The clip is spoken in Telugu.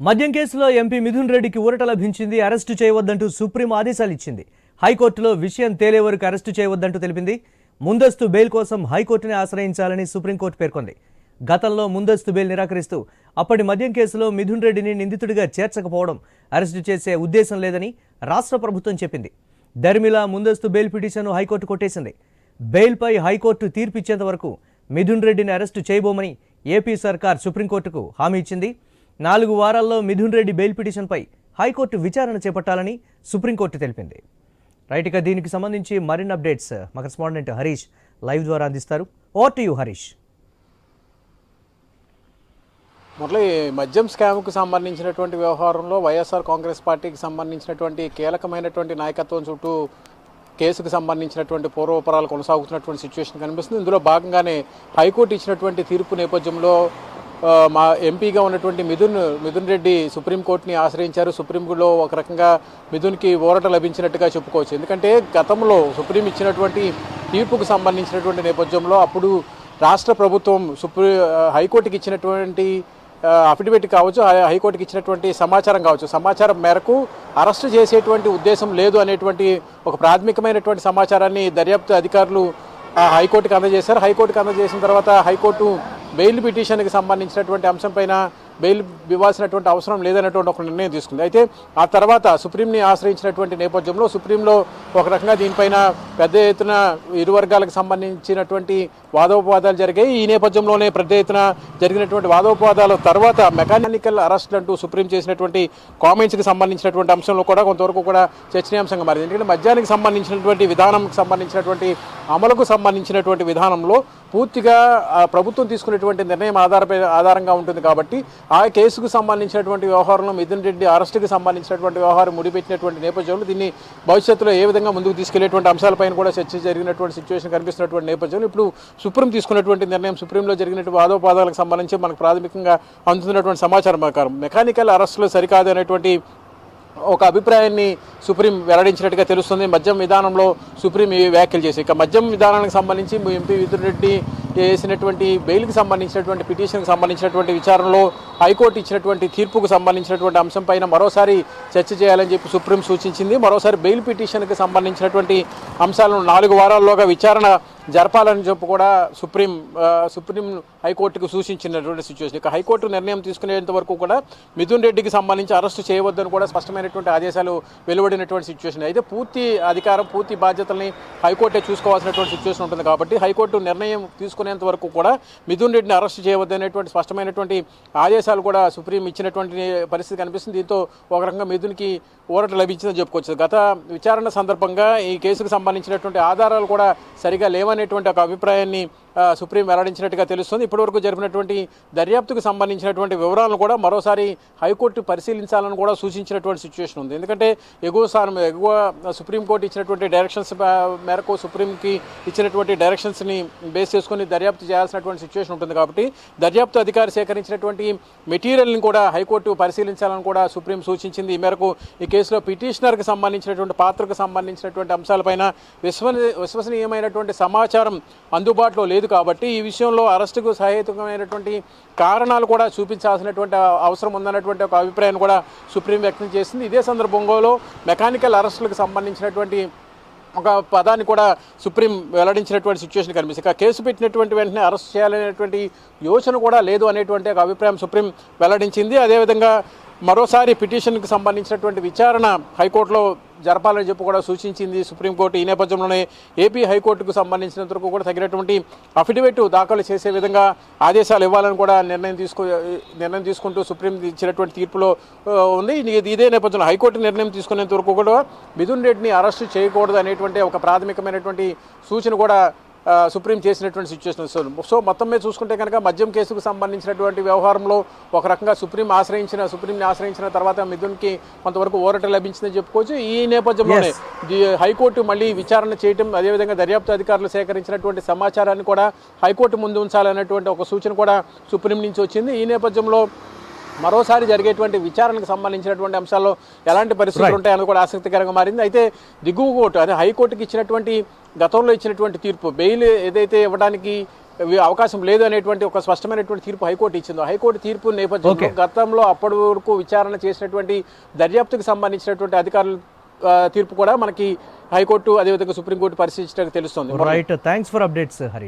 మద్యం కేసులో ఎంపీ మిథున్ రెడ్డికి ఊరట లభించింది. అరెస్టు చేయవద్దంటూ సుప్రీం ఆదేశాలు ఇచ్చింది. హైకోర్టులో విషయం తేలే వరకు అరెస్టు చేయవద్దంటూ తెలిపింది. ముందస్తు బెయిల్ కోసం హైకోర్టుని ఆశ్రయించాలని సుప్రీంకోర్టు పేర్కొంది. గతంలో ముందస్తు బెయిల్ నిరాకరిస్తూ అప్పటి మద్యం కేసులో మిథున్ రెడ్డిని నిందితుడిగా చేర్చకపోవడం అరెస్టు చేసే ఉద్దేశం లేదని రాష్ట్ర ప్రభుత్వం చెప్పింది. దర్మిలా ముందస్తు బెయిల్ పిటిషన్ను హైకోర్టు కొట్టేసింది. బెయిల్పై హైకోర్టు తీర్పిచ్చేంత వరకు మిథున్ రెడ్డిని అరెస్టు చేయబోమని ఏపీ సర్కార్ సుప్రీంకోర్టుకు హామీ ఇచ్చింది. 4 వారాల్లో మిథున్ రెడ్డి బెయిల్ పిటిషన్పై హైకోర్టు విచారణ చేపట్టాలని సుప్రీంకోర్టు తెలిపింది. రైట్, ఇక దీనికి సంబంధించి మరిన్ని అప్డేట్స్ మా కరెస్పాండెంట్ హరీష్ లైవ్ ద్వారా అందిస్తారు. Over to you Harish. మొదలు మద్యం స్కామ్కు సంబంధించినటువంటి వ్యవహారంలో వైఎస్ఆర్ కాంగ్రెస్ పార్టీకి సంబంధించినటువంటి కీలకమైనటువంటి నాయకత్వం చుట్టూ కేసుకు సంబంధించినటువంటి పూర్వపరాలు కొనసాగుతున్నటువంటి సిచ్యువేషన్ కనిపిస్తుంది. ఇందులో భాగంగానే హైకోర్టు ఇచ్చినటువంటి తీర్పు నేపథ్యంలో మా ఎంపీగా ఉన్నటువంటి మిథున్ రెడ్డి సుప్రీంకోర్టుని ఆశ్రయించారు. సుప్రీంలో ఒక రకంగా మిథున్కి ఊరట లభించినట్టుగా చెప్పుకోవచ్చు. ఎందుకంటే గతంలో సుప్రీం ఇచ్చినటువంటి తీర్పుకు సంబంధించినటువంటి నేపథ్యంలో అప్పుడు రాష్ట్ర ప్రభుత్వం హైకోర్టుకి ఇచ్చినటువంటి అఫిడవిట్ కావచ్చు, హైకోర్టుకి ఇచ్చినటువంటి సమాచారం కావచ్చు, సమాచారం మేరకు అరెస్టు చేసేటువంటి ఉద్దేశం లేదు అనేటువంటి ఒక ప్రాథమికమైనటువంటి సమాచారాన్ని దర్యాప్తు అధికారులు హైకోర్టుకి అందజేశారు. హైకోర్టుకి అందజేసిన తర్వాత హైకోర్టు బెయిల్ పిటిషన్కి సంబంధించినటువంటి అంశంపైన బెయిల్ ఇవ్వాల్సినటువంటి అవసరం లేదనేటువంటి ఒక నిర్ణయం తీసుకుంది. అయితే ఆ తర్వాత సుప్రీంని ఆశ్రయించినటువంటి నేపథ్యంలో సుప్రీంలో ఒక రకంగా దీనిపైన పెద్ద ఎత్తున ఇరు వర్గాలకు సంబంధించినటువంటి వాదోపవాదాలు జరిగాయి. ఈ నేపథ్యంలోనే పెద్ద ఎత్తున జరిగినటువంటి వాదోపవాదాల తర్వాత మెకానికల్ అరెస్ట్లు అంటూ సుప్రీం చేసినటువంటి కామెంట్స్కి సంబంధించినటువంటి అంశంలో కూడా కొంతవరకు కూడా చర్చనీయాంశంగా మారింది. ఎందుకంటే మద్యానికి సంబంధించినటువంటి విధానంకి సంబంధించినటువంటి అమలుకు సంబంధించినటువంటి విధానంలో పూర్తిగా ప్రభుత్వం తీసుకునేటువంటి నిర్ణయం ఆధారంగా ఉంటుంది. కాబట్టి ఆ కేసుకు సంబంధించినటువంటి వ్యవహారంలో మిథున్ రెడ్డి అరెస్టుకి సంబంధించినటువంటి వ్యవహారం ముడిపెట్టినటువంటి నేపథ్యంలో దీన్ని భవిష్యత్తులో ఏ విధంగా ముందుకు తీసుకెళ్లేటువంటి అంశాలపైన కూడా చర్చ జరిగినటువంటి సిచ్యువేషన్ కనిపిస్తున్నటువంటి నేపథ్యంలో ఇప్పుడు సుప్రీం తీసుకున్నటువంటి నిర్ణయం, సుప్రీంలో జరిగినటువంటి వాదోపాదాలకు సంబంధించి మనకు ప్రాథమికంగా అందుతున్నటువంటి సమాచారం ప్రకారం మెకానికల్ అరెస్టులు సరికాదు అనేటువంటి ఒక అభిప్రాయాన్ని సుప్రీం వెల్లడించినట్టుగా తెలుస్తుంది. మద్యం విధానంలో సుప్రీం ఈ వ్యాఖ్యలు చేసి ఇక మద్యం విధానానికి సంబంధించి ఎంపీ మిథున్ రెడ్డి వేసినటువంటి బెయిల్కి సంబంధించినటువంటి పిటిషన్కి సంబంధించినటువంటి విచారణలో హైకోర్టు ఇచ్చినటువంటి తీర్పుకు సంబంధించినటువంటి అంశంపైన మరోసారి చర్చ చేయాలని చెప్పి సుప్రీం సూచించింది. మరోసారి బెయిల్ పిటిషన్కి సంబంధించినటువంటి అంశాలను 4 వారాల్లోగా విచారణ జరపాలని చెప్పి కూడా సుప్రీం హైకోర్టుకు సూచించినటువంటి సిచ్యువేషన్. ఇక హైకోర్టు నిర్ణయం తీసుకునేంత వరకు కూడా మిథున్ రెడ్డికి సంబంధించి అరెస్టు చేయవద్దని కూడా స్పష్టమైనటువంటి ఆదేశాలు వెలువడినటువంటి సిచ్యువేషన్. అయితే పూర్తి అధికారం, పూర్తి బాధ్యతల్ని హైకోర్టే చూసుకోవాల్సినటువంటి సిచ్యువేషన్ ఉంటుంది. కాబట్టి హైకోర్టు నిర్ణయం తీసుకునేంత వరకు కూడా మిథున్ రెడ్డిని అరెస్టు చేయవద్దనేటువంటి స్పష్టమైనటువంటి ఆదేశాలు కూడా సుప్రీం ఇచ్చినటువంటి పరిస్థితి కనిపిస్తుంది. దీంతో ఒక రకంగా మిథున్కి ఊరట లభించిందని చెప్పుకోవచ్చు. గత విచారణ సందర్భంగా ఈ కేసుకు సంబంధించినటువంటి ఆధారాలు కూడా సరిగా లేవనేటువంటి ఒక అభిప్రాయాన్ని సుప్రీం వెల్లడించినట్టుగా తెలుస్తుంది. ఇప్పటివరకు జరిపినటువంటి దర్యాప్తుకు సంబంధించినటువంటి వివరాలను కూడా మరోసారి హైకోర్టు పరిశీలించాలని కూడా సూచించినటువంటి సిచ్యువేషన్ ఉంది. ఎందుకంటే ఎగువ సుప్రీంకోర్టు ఇచ్చినటువంటి డైరెక్షన్స్ మేరకు సుప్రీంకి ఇచ్చినటువంటి డైరెక్షన్స్ని బేస్ చేసుకుని దర్యాప్తు చేయాల్సినటువంటి సిచ్యువేషన్ ఉంటుంది. కాబట్టి దర్యాప్తు అధికారి సేకరించినటువంటి మెటీరియల్ని కూడా హైకోర్టు పరిశీలించాలని కూడా సుప్రీం సూచించింది. ఈ మేరకు ఈ కేసులో పిటిషనర్కి సంబంధించినటువంటి పాత్రకు సంబంధించినటువంటి అంశాలపైన విశ్వసనీయమైనటువంటి సమాచారం అందుబాటులో లేదు. కాబట్టి ఈ విషయంలో అరెస్టుకు సహేతుకమైనటువంటి కారణాలు కూడా చూపించాల్సినటువంటి అవసరం ఉందన్నటువంటి ఒక అభిప్రాయాన్ని కూడా సుప్రీం వ్యక్తం చేసింది. ఇదే సందర్భంలో మెకానికల్ అరెస్టులకు సంబంధించినటువంటి ఒక పదాన్ని కూడా సుప్రీం వెల్లడించినటువంటి సిచ్యువేషన్ కనిపిస్తుంది. ఇక కేసు పెట్టినటువంటి వెంటనే అరెస్ట్ చేయాలనేటువంటి యోచన కూడా లేదు అనేటువంటి ఒక అభిప్రాయం సుప్రీం వెల్లడించింది. అదేవిధంగా మరోసారి పిటిషన్కి సంబంధించినటువంటి విచారణ హైకోర్టులో జరపాలని చెప్పి కూడా సూచించింది సుప్రీంకోర్టు. ఈ నేపథ్యంలోనే ఏపీ హైకోర్టుకు సంబంధించినంత వరకు కూడా తగినటువంటి అఫిడవిట్ దాఖలు చేసే విధంగా ఆదేశాలు ఇవ్వాలని కూడా నిర్ణయం తీసుకుంటూ సుప్రీం ఇచ్చినటువంటి తీర్పులో ఉంది. ఇదే నేపథ్యంలో హైకోర్టు నిర్ణయం తీసుకునేంత వరకు కూడా మిథున్ రెడ్డిని అరెస్టు చేయకూడదు అనేటువంటి ఒక ప్రాథమికమైనటువంటి సూచన కూడా సుప్రీం చేసినటువంటి సిచ్యువేషన్. సో మొత్తం మీద చూసుకుంటే కనుక మద్యం కేసుకు సంబంధించినటువంటి వ్యవహారంలో ఒక రకంగా సుప్రీంని ఆశ్రయించిన తర్వాత మిథున్కి కొంతవరకు ఊరట లభించిందని చెప్పుకోవచ్చు. ఈ నేపథ్యంలోనే హైకోర్టు మళ్ళీ విచారణ చేయడం, అదేవిధంగా దర్యాప్తు అధికారులు సేకరించినటువంటి సమాచారాన్ని కూడా హైకోర్టు ముందు ఉంచాలనేటువంటి ఒక సూచన కూడా సుప్రీం నుంచి వచ్చింది. ఈ నేపథ్యంలో మరోసారి జరిగేటువంటి విచారణకు సంబంధించినటువంటి అంశాల్లో ఎలాంటి పరిస్థితులు ఉంటాయని కూడా ఆసక్తికరంగా మారింది. అయితే దిగువ కోర్టు, అదే హైకోర్టుకి ఇచ్చినటువంటి గతంలో ఇచ్చినటువంటి తీర్పు, బెయిల్ ఏదైతే ఇవ్వడానికి అవకాశం లేదు అనేటువంటి ఒక స్పష్టమైనటువంటి తీర్పు హైకోర్టు ఇచ్చింది. హైకోర్టు తీర్పు నేపథ్యంలో గతంలో అప్పటి వరకు విచారణ చేసినటువంటి దర్యాప్తుకు సంబంధించినటువంటి అధికారుల తీర్పు కూడా మనకి హైకోర్టు అదేవిధంగా సుప్రీంకోర్టు పరిశీలించడానికి తెలుస్తుంది. Right, thanks for updates Harish.